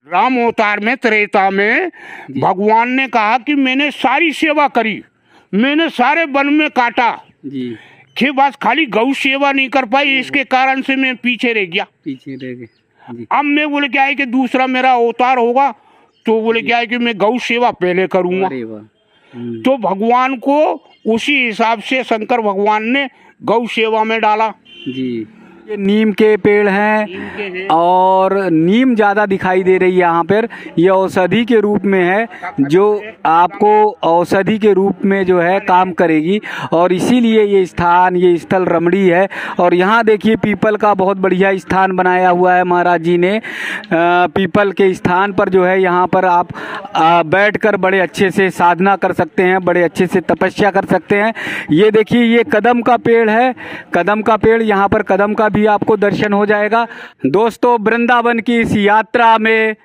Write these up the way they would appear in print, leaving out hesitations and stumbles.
राम अवतार में, त्रेता में भगवान ने कहा कि मैंने सारी सेवा करी, मैंने सारे वन में काटा जी, कि बस खाली गौ सेवा नहीं कर पाई, इसके कारण से मैं पीछे रह गया। जी। अब मैं बोले क्या है कि दूसरा मेरा अवतार होगा तो बोले क्या है कि मैं गौ सेवा पहले करूंगा। तो भगवान को उसी हिसाब से शंकर भगवान ने गौ सेवा में डाला जी। ये नीम के पेड़ हैं और नीम ज़्यादा दिखाई दे रही है यहाँ पर। ये औषधि के रूप में है, जो आपको औषधि के रूप में जो है काम करेगी, और इसीलिए ये स्थान, ये स्थल रमणीय है। और यहाँ देखिए पीपल का बहुत बढ़िया स्थान बनाया हुआ है महाराज जी ने। पीपल के स्थान पर जो है यहाँ पर आप बैठकर बड़े अच्छे से साधना कर सकते हैं, बड़े अच्छे से तपस्या कर सकते हैं। ये देखिए ये कदम का पेड़ है, कदम का पेड़, यहाँ पर कदम का भी आपको दर्शन हो जाएगा। दोस्तों, वृंदावन की इस यात्रा में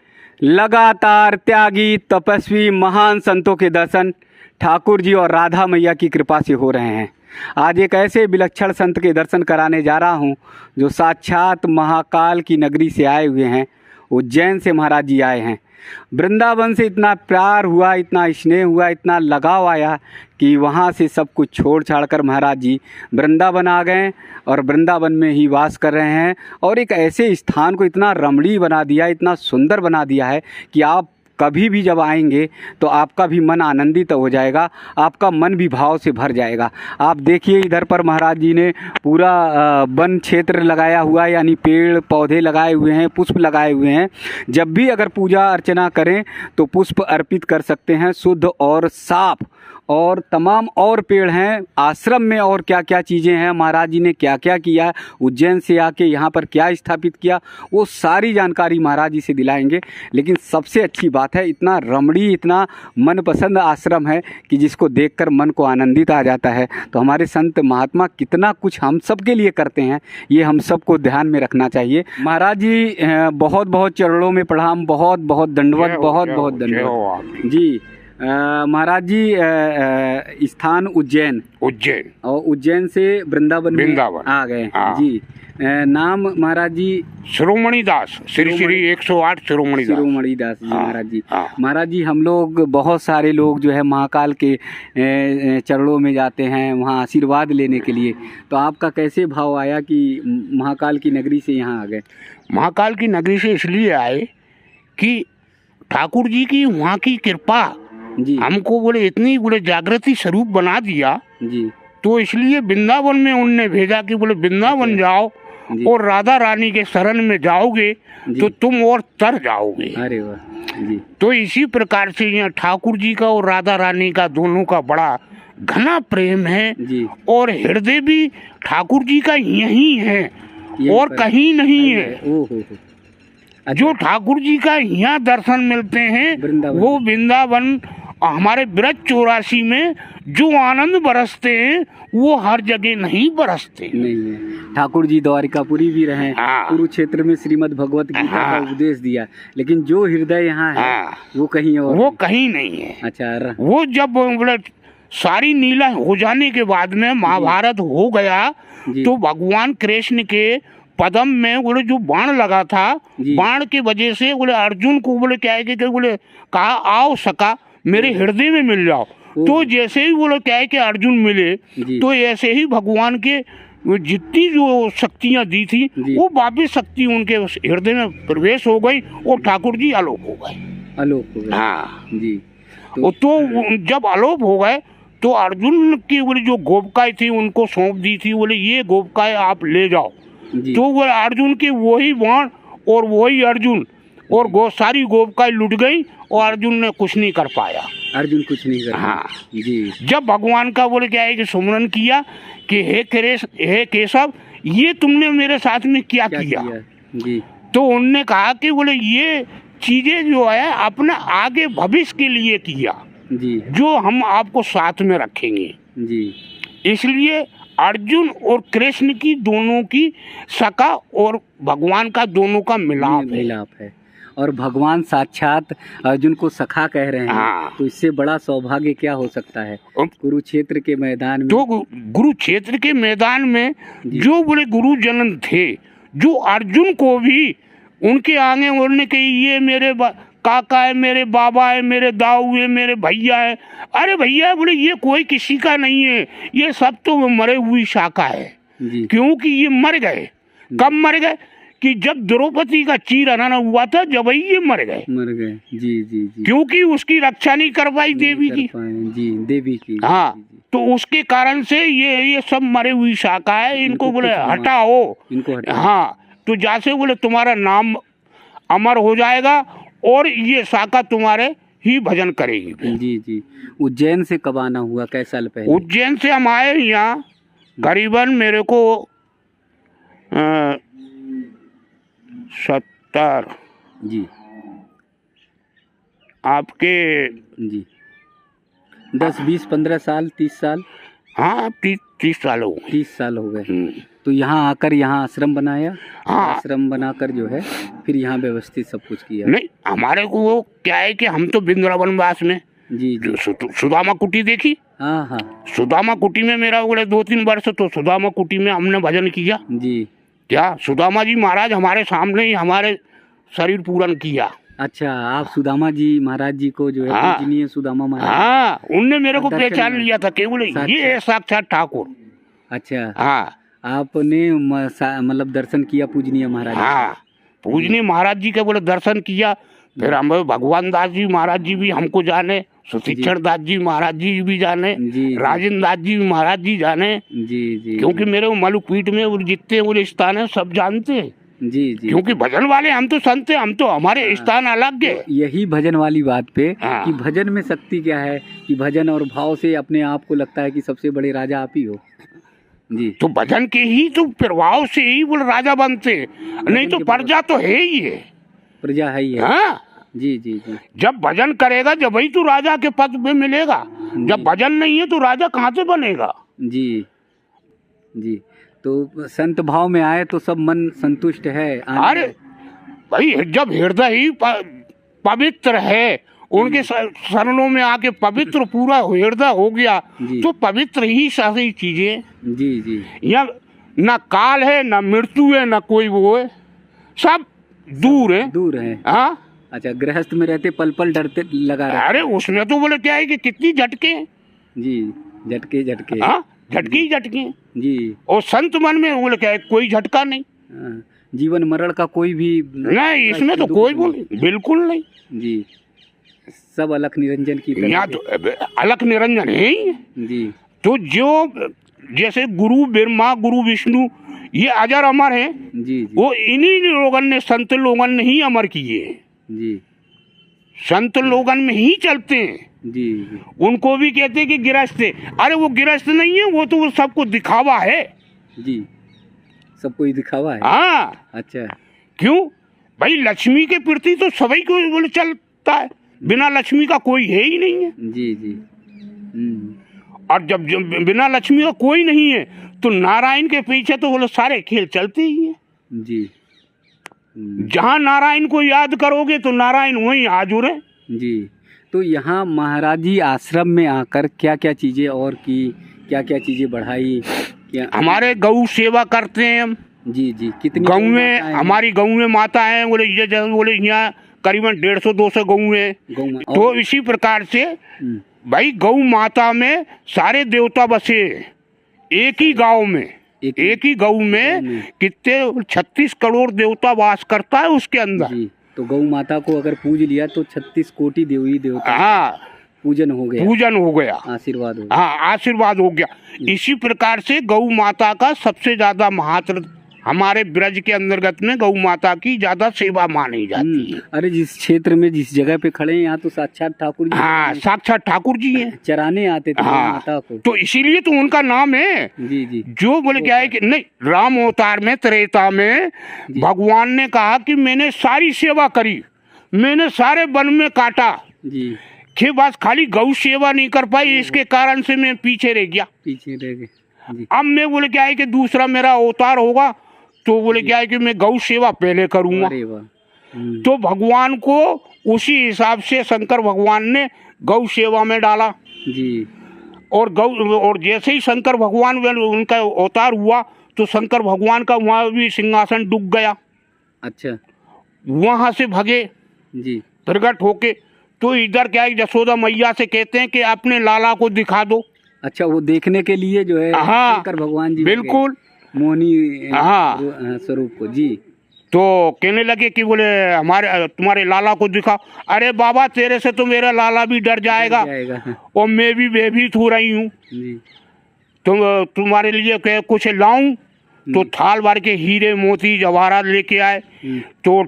लगातार त्यागी तपस्वी महान संतों के दर्शन ठाकुर जी और राधा मैया की कृपा से हो रहे हैं। आज एक ऐसे विलक्षण संत के दर्शन कराने जा रहा हूं जो साक्षात महाकाल की नगरी से आए हुए हैं। उज्जैन से महाराज जी आए हैं। वृंदावन से इतना प्यार हुआ, इतना स्नेह हुआ, इतना लगाव आया कि वहाँ से सब कुछ छोड़ छाड़ कर महाराज जी वृंदावन आ गए और वृंदावन में ही वास कर रहे हैं। और एक ऐसे स्थान को इतना रमणीय बना दिया, इतना सुंदर बना दिया है कि आप कभी भी जब आएंगे तो आपका भी मन आनंदित हो जाएगा, आपका मन भी भाव से भर जाएगा। आप देखिए इधर पर महाराज जी ने पूरा वन क्षेत्र लगाया हुआ है, यानी पेड़ पौधे लगाए हुए हैं, पुष्प लगाए हुए हैं। जब भी अगर पूजा अर्चना करें तो पुष्प अर्पित कर सकते हैं, शुद्ध और साफ। और तमाम और पेड़ हैं आश्रम में, और क्या क्या चीज़ें हैं, महाराज जी ने क्या क्या किया, उज्जैन से आके यहाँ पर क्या स्थापित किया, वो सारी जानकारी महाराज जी से दिलाएंगे। लेकिन सबसे अच्छी बात है, इतना रमणीय, इतना मनपसंद आश्रम है कि जिसको देखकर मन को आनंदित आ जाता है। तो हमारे संत महात्मा कितना कुछ हम सब के लिए करते हैं, ये हम सबको ध्यान में रखना चाहिए। महाराज जी बहुत बहुत चरणों में प्रणाम, बहुत बहुत दंडवत, बहुत बहुत दंडवत जी। महाराज जी स्थान उज्जैन, और उज्जैन से वृंदावन आ गए जी। नाम महाराज जी शिरोमणि दास, श्री श्री 108 शिरोमणि दास जी महाराज जी। महाराज जी हम लोग बहुत सारे लोग जो है महाकाल के चरणों में जाते हैं वहाँ आशीर्वाद लेने के लिए। तो आपका कैसे भाव आया कि महाकाल की नगरी से यहाँ आ गए? महाकाल की नगरी से इसलिए आए कि ठाकुर जी की वहाँ की कृपा जी, हमको बोले इतनी बोले जागृति स्वरूप बना दिया जी। तो इसलिए वृंदावन में उनने भेजा कि बोले वृंदावन जाओ और राधा रानी के शरण में जाओगे तो तुम और तर जाओगे। अरे वाह जी। तो इसी प्रकार से यहाँ ठाकुर जी का और राधा रानी का दोनों का बड़ा घना प्रेम है जी। और हृदय भी ठाकुर जी का यही है और कहीं नहीं है। जो ठाकुर जी का यहाँ दर्शन मिलते हैं वो वृंदावन हमारे ब्रज 84 में जो आनंद बरसते हैं वो हर जगह नहीं बरसते। नहीं है। ठाकुर जी द्वारिकापुरी भी रहे, कुरुक्षेत्र में श्रीमद् भगवत गीता का उपदेश दिया, लेकिन जो हृदय यहाँ है वो कहीं और, वो कहीं नहीं है। अच्छा, वो जब सारी नीला हो जाने के बाद में महाभारत हो गया तो भगवान कृष्ण के पदम में बोले जो बाण लगा था, बाण की वजह से बोले अर्जुन को बोले क्या है कि बोले कहा आओ सका मेरे हृदय में मिल जाओ। तो जैसे ही बोले क्या है कि अर्जुन मिले तो ऐसे ही भगवान के जितनी जो शक्तियां दी थी वो वापिस शक्ति उनके हृदय में प्रवेश हो गई और ठाकुर जी आलोक हो गए। हाँ जी। तो जब आलोक हो गए तो अर्जुन की बोले जो गोपिकाएं थी उनको सौंप दी थी, बोले ये गोपिकाएं आप ले जाओ। तो वो अर्जुन के वही बाण और वही अर्जुन और सारी गोपिकाएं लुट गई और अर्जुन ने कुछ नहीं कर पाया। अर्जुन कुछ नहीं कर हाँ जी। जब भगवान का बोले क्या है कि सुमरन किया कि हे केशव ये तुमने मेरे साथ में क्या किया जी। तो उनने कहा कि बोले ये चीजें जो है अपना आगे भविष्य के लिए किया जी, जो हम आपको साथ में रखेंगे जी। इसलिए अर्जुन और कृष्ण की दोनों की सखा और भगवान का दोनों का मिलाप है। और भगवान साक्षात अर्जुन को सखा कह रहे हैं। तो इससे बड़ा सौभाग्य क्या हो सकता है? कुरुक्षेत्र के मैदान में, तो कुरुक्षेत्र के मैदान में जो बोले गुरुजन थे जो अर्जुन को भी उनके आगे उन्होंने कही ये मेरे काका है, मेरे बाबा है, मेरे दाऊ है, मेरे भैया है। अरे भैया बोले ये कोई किसी का नहीं है, ये सब तो मरे हुई शाखा है। क्योंकि ये मर गए। कब मर गए? कि जब द्रौपदी का चीर हनन हुआ था जब ही ये मर गए। जी जी जी। क्योंकि उसकी रक्षा नहीं कर पाई देवी की। जी देवी की। हाँ, तो उसके कारण से ये सब मरे हुई शाखा है, इनको बोले हटाओ, इनको हटाओ। हाँ, तो जैसे बोले तुम्हारा नाम अमर हो जाएगा और ये शाखा तुम्हारे ही भजन करेगी। जी जी। उज्जैन से कब आना हुआ, कैसे साल पहले? उज्जैन से हम आए यहाँ करीबन मेरे को 70 जी आपके जी 10 20 15 साल 30 साल। हाँ 30 साल हो गए। 30 साल हो गए। तो यहाँ आकर यहाँ आश्रम बनाया। हाँ, आश्रम बनाकर जो है फिर यहाँ व्यवस्थित सब कुछ किया। नहीं हमारे को वो क्या है कि हम तो वृंदावन वास में जी जी सुदामा कुटी देखी। हाँ हाँ। सुदामा कुटी में मेरा बोले 2-3 वर्ष तो सुदामा कुटी में हमने भजन किया। जी। क्या सुदामा जी महाराज हमारे सामने ही हमारे शरीर पूरन किया। अच्छा, आप सुदामा जी महाराज जी को जो है हाँ, पूजनीय सुदामा महाराज। हाँ, उनने मेरे को पहचान लिया था कि बोले ये है साक्षात ठाकुर। अच्छा। हाँ, आपने मतलब दर्शन किया पूजनीय महाराज। हाँ, पूजनीय महाराज जी के बोले दर्शन किया। फिर हम भगवान दास जी महाराज जी भी हमको जाने, सुशिक्षण दास जी महाराज जी भी जाने, राजेंद्र दास जी महाराज जी जाने। जी जी। क्योंकि मेरे मलुकपीठ में जितने वो स्थान है सब जानते हैं। जी जी। क्योंकि भजन वाले हम तो संत हैं, हम तो हमारे स्थान अलग है। यही भजन वाली बात पे हाँ। कि भजन में शक्ति क्या है कि भजन और भाव से अपने आप को लगता है कि सबसे बड़े राजा आप ही हो। जी। तो भजन के ही तो प्रभाव से ही वो राजा बनते, नहीं तो प्रजा तो है ही है। प्रजा है ही है। हाँ? जी जी जी। जब भजन करेगा जब ही तो राजा के पद में मिलेगा। जब भजन नहीं है तो राजा कहाँ से बनेगा। जी जी। तो संत भाव में आए तो सब मन संतुष्ट है। अरे भाई जब हृदय ही पवित्र है, उनके शरणों में आके पवित्र पूरा हृदय हो गया तो पवित्र ही सारी चीजें। जी जी। यहाँ ना काल है, ना मृत्यु है, ना कोई वो है, सब दूर है। दूर है। हाँ। अच्छा, गृहस्थ में रहते पल पल डरते लगा रहते। अरे उसमें तो बोले क्या है कि कितनी झटके। जी, झटके झटके। हाँ, झटके ही झटके। जी। और संत मन में बोले क्या है कोई झटका नहीं। जीवन मरण का कोई भी नहीं, इसमें तो कोई बिल्कुल नहीं। जी, सब अलख निरंजन की तरह। यहाँ तो अलख निरंजन है ही। जी। तो जो जैसे गुरु ब्रह्मा गुरु विष्णु ये अजर अमर है। जी जी। वो इन्हीं लोगन ने, संत लोगन ने ही अमर किए। जी। संत लोगन में ही चलते हैं। जी। उनको भी कहते हैं कि गिरस्थ है। अरे वो गिरस्थ नहीं है, वो तो वो सबको दिखावा है। जी, सबको ही दिखावा है। हाँ। अच्छा। क्यों भाई, लक्ष्मी के प्रति तो सभी को बोले चलता है, बिना लक्ष्मी का कोई है ही नहीं है। जी जी। और जब बिना लक्ष्मी का कोई नहीं है तो नारायण के पीछे तो बोले सारे खेल चलते ही हैं। जी। जहाँ नारायण को याद करोगे तो नारायण वहीं हाजुर है। जी। तो यहाँ महाराज जी आश्रम में आकर क्या क्या चीजें और की, क्या क्या चीजें बढ़ाई? क्या हमारे गौ सेवा करते हैं हम। जी जी। कितनी गौ में हमारी गौ में माता है, बोले यहाँ करीबन 150-200 गौ है। तो इसी प्रकार से भाई गौ माता में सारे देवता बसे एक ही गांव में, एक ही गौ में कितने 36 करोड़ देवता वास करता है उसके अंदर। जी। तो गौ माता को अगर पूज लिया तो 36 कोटि देवी देवता। हाँ, पूजन हो गया। पूजन हो गया, आशीर्वाद हो गया। हाँ, आशीर्वाद हो गया। इसी प्रकार से गौ माता का सबसे ज्यादा महत्व हमारे ब्रज के अंतर्गत में गौ माता की ज्यादा सेवा मानी जाती है। अरे जिस क्षेत्र में जिस जगह पे खड़े हैं यहाँ तो साक्षात ठाकुर जी। हाँ, साक्षात ठाकुर जी हैं। चराने आते थे माता को। तो इसीलिए तो उनका नाम है। जी जी। जो बोले क्या है कि नहीं, राम अवतार में त्रेता में भगवान ने कहा कि मैंने सारी सेवा करी, मैंने सारे वन में काटा जी, कि बस खाली गौ सेवा नहीं कर पाई, इसके कारण से मैं पीछे रह गया। पीछे रह गए। अब मैं बोले क्या है कि दूसरा मेरा अवतार होगा तो बोले क्या है कि मैं गौ सेवा पहले करूंगा। तो भगवान को उसी हिसाब से शंकर भगवान ने गौ सेवा में डाला। जी। और जैसे ही शंकर भगवान उनका अवतार हुआ तो शंकर भगवान का वहाँ भी सिंहासन डूब गया। अच्छा। वहां से भगे जी। प्रकट होके। तो इधर क्या है, यशोदा मैया से कहते हैं कि अपने लाला को दिखा दो। अच्छा, वो देखने के लिए जो है हाँ, शंकर भगवान जी बिल्कुल मोहिनी हाँ स्वरूप को। जी। तो कहने लगे कि बोले हमारे तुम्हारे लाला को दिखा। अरे बाबा, तेरे से तो मेरा लाला भी डर जाएगा और मैं भी भयभीत हो रही हूँ। तुम्हारे लिए कुछ लाऊं? तो थाल भर के हीरे मोती जवाहरात लेके आए। तो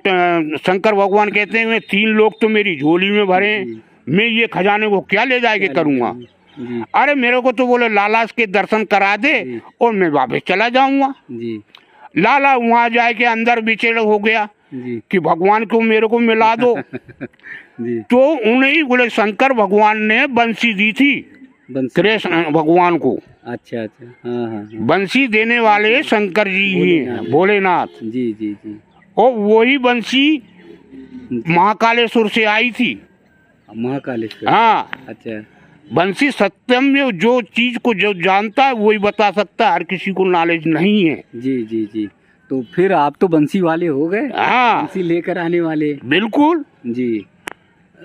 शंकर भगवान कहते हैं 3 लोग तो मेरी झोली में भरे, मैं ये खजाने को क्या ले जाके करूँगा? अरे मेरे को तो बोले लाला के दर्शन करा दे और मैं वापस चला जाऊंगा। लाला वहाँ जाके अंदर विचेड़ हो गया कि भगवान को मेरे को मिला दो। तो उन्हें बोले शंकर भगवान ने बंसी दी थी कृष्ण भगवान को। अच्छा अच्छा, हाँ हाँ। बंसी देने वाले शंकर जी ही हैं, भोलेनाथ। जी जी जी। और वही बंसी महाकालेश्वर से आई थी। महाकालेश्वर, हाँ। अच्छा। बंसी सत्यम में जो चीज को जो जानता है वही बता सकता है, हर किसी को नॉलेज नहीं है। जी जी जी। तो फिर आप तो बंसी वाले हो गए। हाँ, बंसी लेकर आने वाले। बिल्कुल जी।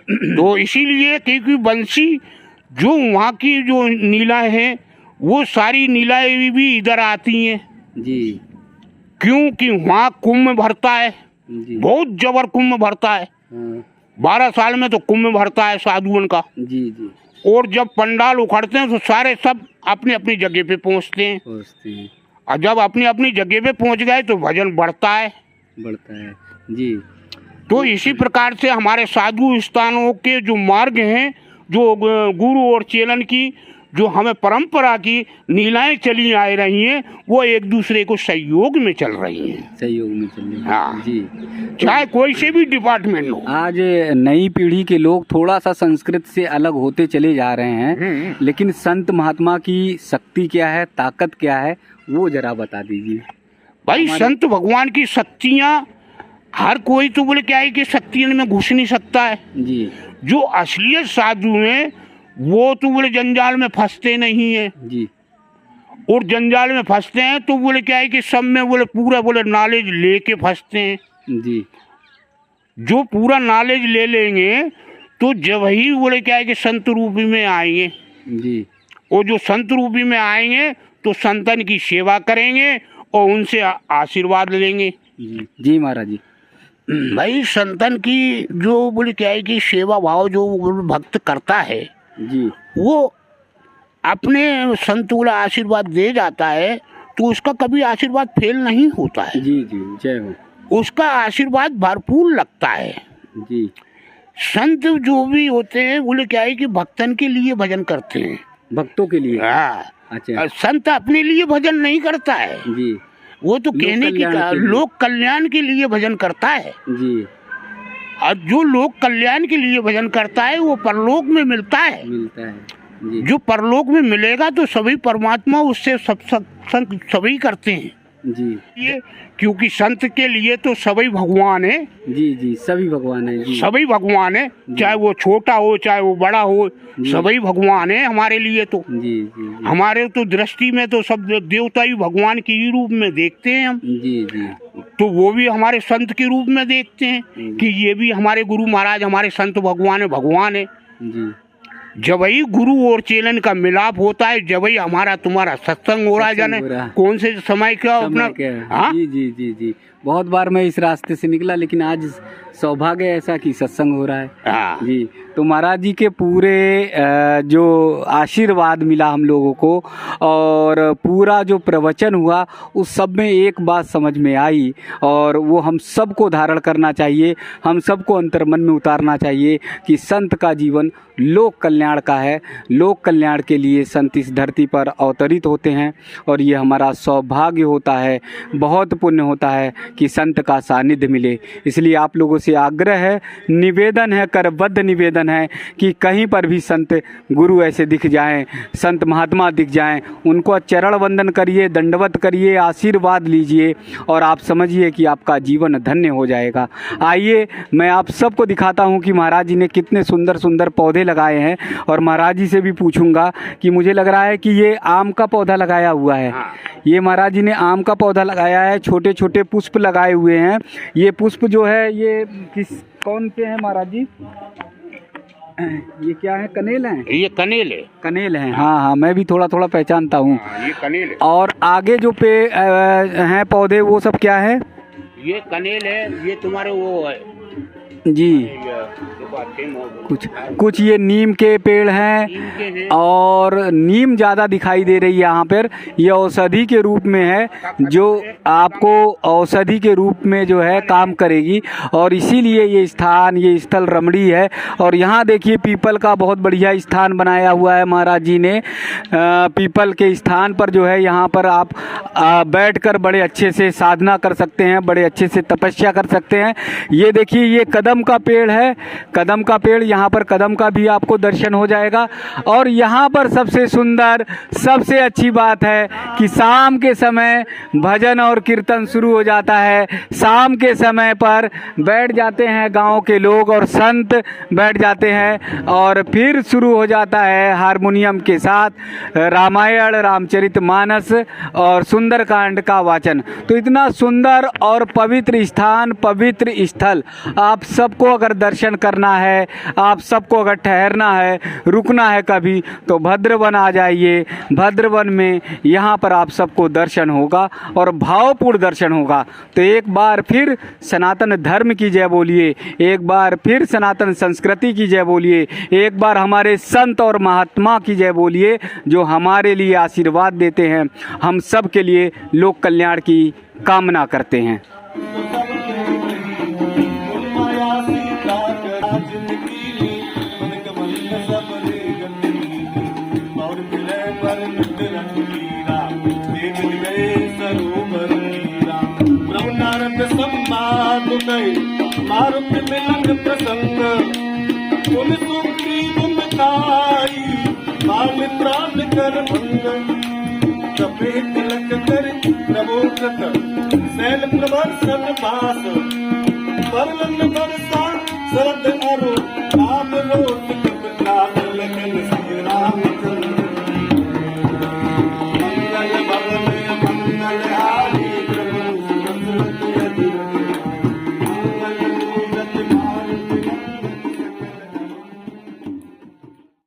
तो इसीलिए क्योंकि बंसी जो वहाँ की जो नीला है वो सारी नीलाएं भी इधर आती हैं। जी। क्योंकि वहाँ कुंभ भरता है, बहुत जबर कुंभ भरता है। 12 साल में तो कुंभ भरता है साधुओं का। जी जी। और जब पंडाल उखड़ते हैं तो सारे सब अपनी अपनी जगह पे पहुँचते हैं। और जब अपनी अपनी जगह पे पहुँच गए तो भजन बढ़ता है। जी। तो इसी प्रकार से हमारे साधु स्थानों के जो मार्ग हैं, जो गुरु और चेलन की जो हमें परंपरा की नीलाएं चली आ रही हैं, वो एक दूसरे को सहयोग में चल रही हैं। सहयोग में चल रही हैं। हाँ जी। चाहे कोई से भी डिपार्टमेंट हो। आज नई पीढ़ी के लोग थोड़ा सा संस्कृत से अलग होते चले जा रहे हैं, लेकिन संत महात्मा की शक्ति क्या है, ताकत क्या है, वो जरा बता दीजिए। भाई संत भगवान की शक्तियाँ हर कोई तो बोले क्या है कि शक्तियों में घुस नहीं सकता है। जी। जो असलियत साधु हैं वो तो बोले जंजाल में फंसते नहीं है। जी। और जंजाल में फंसते हैं तो बोले क्या है कि सब में बोले पूरा बोले नॉलेज लेके फंसते हैं। जी। जो पूरा नॉलेज ले लेंगे तो जब ही बोले क्या है कि संत रूपी में आएंगे। जी। और जो संत रूपी में आएंगे तो संतन की सेवा करेंगे और उनसे आशीर्वाद लेंगे। जी महाराज जी। भाई संतन की जो बोले क्या है कि सेवा भाव जो भक्त करता है जी, वो अपने संत बोला आशीर्वाद दे जाता है तो उसका कभी आशीर्वाद फेल नहीं होता है। जी जी, जय हो। उसका आशीर्वाद भरपूर लगता है। जी। संत जो भी होते हैं बोले क्या है कि भक्तन के लिए भजन करते हैं। भक्तों के लिए। हाँ। अच्छा। संत अपने लिए भजन नहीं करता है। जी। वो तो कहने की लोक कल्याण के लिए भजन करता है। जी। और जो लोक कल्याण के लिए भजन करता है वो परलोक में मिलता है। जी। जो परलोक में मिलेगा तो सभी परमात्मा उससे संत सभी करते हैं। जी। ये क्योंकि संत के लिए तो सभी भगवान है। जी जी, सभी भगवान है। जी। सभी भगवान है, चाहे वो छोटा हो चाहे वो बड़ा हो, सभी भगवान है हमारे लिए। तो जी जी, हमारे तो दृष्टि में तो सब देवता ही भगवान के ही रूप में देखते हैं हम। जी जी। तो वो भी हमारे संत के रूप में देखते हैं कि ये भी हमारे गुरु महाराज हमारे संत भगवान है। जी। जब ही गुरु और चेलन का मिलाप होता है, जब ही हमारा तुम्हारा सत्संग हो रहा है, जाने कौन से समय का अपना। हाँ? जी जी जी जी। बहुत बार मैं इस रास्ते से निकला, लेकिन आज सौभाग्य ऐसा कि सत्संग हो रहा है। हाँ। जी। तो महाराज जी के पूरे जो आशीर्वाद मिला हम लोगों को और पूरा जो प्रवचन हुआ उस सब में एक बात समझ में आई और वो हम सबको धारण करना चाहिए, हम सबको अंतर्मन में उतारना चाहिए कि संत का जीवन लोक कल्याण का है। लोक कल्याण के लिए संत इस धरती पर अवतरित होते हैं और ये हमारा सौभाग्य होता है, बहुत पुण्य होता है कि संत का सानिध्य मिले। इसलिए आप लोगों से आग्रह है, निवेदन है, करबद्ध निवेदन है कि कहीं पर भी संत गुरु ऐसे दिख जाएं, संत महात्मा दिख जाएं, उनको चरण वंदन करिए, दंडवत करिए, आशीर्वाद लीजिए और आप समझिए कि आपका जीवन धन्य हो जाएगा। आइए मैं आप सबको दिखाता हूं कि महाराज जी ने कितने सुंदर सुंदर पौधे लगाए हैं और महाराज जी से भी पूछूंगा कि मुझे लग रहा है कि ये आम का पौधा लगाया हुआ है। ये महाराज जी ने आम का पौधा लगाया है, छोटे छोटे पुष्प लगाए हुए हैं। ये पुष्प जो है ये कौन से हैं महाराज जी? ये क्या है, कनेल हैं? ये कनेल है। कनेल हैं, हाँ हाँ, मैं भी थोड़ा थोड़ा पहचानता हूँ। ये कनेल है। और आगे जो हैं पौधे वो सब क्या है? ये कनेल है, ये तुम्हारे वो है जी, कुछ ये नीम के पेड़ हैं और नीम ज़्यादा दिखाई दे रही है यहाँ पर। ये औषधि के रूप में है, जो आपको औषधि के रूप में जो है काम करेगी, और इसीलिए ये स्थान, ये स्थल रमणीय है। और यहाँ देखिए पीपल का बहुत बढ़िया स्थान बनाया हुआ है महाराज जी ने। पीपल के स्थान पर जो है यहाँ पर आप बैठकर बड़े अच्छे से साधना कर सकते हैं, बड़े अच्छे से तपस्या कर सकते हैं। ये देखिए ये कदम का पेड़ है, कदम का पेड़, यहाँ पर कदम का भी आपको दर्शन हो जाएगा। और यहाँ पर सबसे सुंदर, सबसे अच्छी बात है कि शाम के समय भजन और कीर्तन शुरू हो जाता है। शाम के समय पर बैठ जाते हैं गांव के लोग और संत बैठ जाते हैं, और फिर शुरू हो जाता है हारमोनियम के साथ रामायण, रामचरितमानस और सुंदरकांड का वाचन। तो इतना सुंदर और पवित्र स्थान, पवित्र स्थल, आप सबको अगर दर्शन करना है, आप सबको अगर ठहरना है, रुकना है कभी, तो भद्रवन आ जाइए। भद्रवन में यहाँ पर आप सबको दर्शन होगा और भावपूर्ण दर्शन होगा। तो एक बार फिर सनातन धर्म की जय बोलिए, एक बार फिर सनातन संस्कृति की जय बोलिए, एक बार हमारे संत और महात्मा की जय बोलिए, जो हमारे लिए आशीर्वाद देते हैं, हम सब के लिए लोक कल्याण की कामना करते हैं। मारुत मिलन प्रसंग तुम सुग्रीव मिताई, बाल प्राण कर भंग, कपे तिलक कर प्रबोधक, शैल प्रवर्षण बास, बरलन बरसा शरद अरु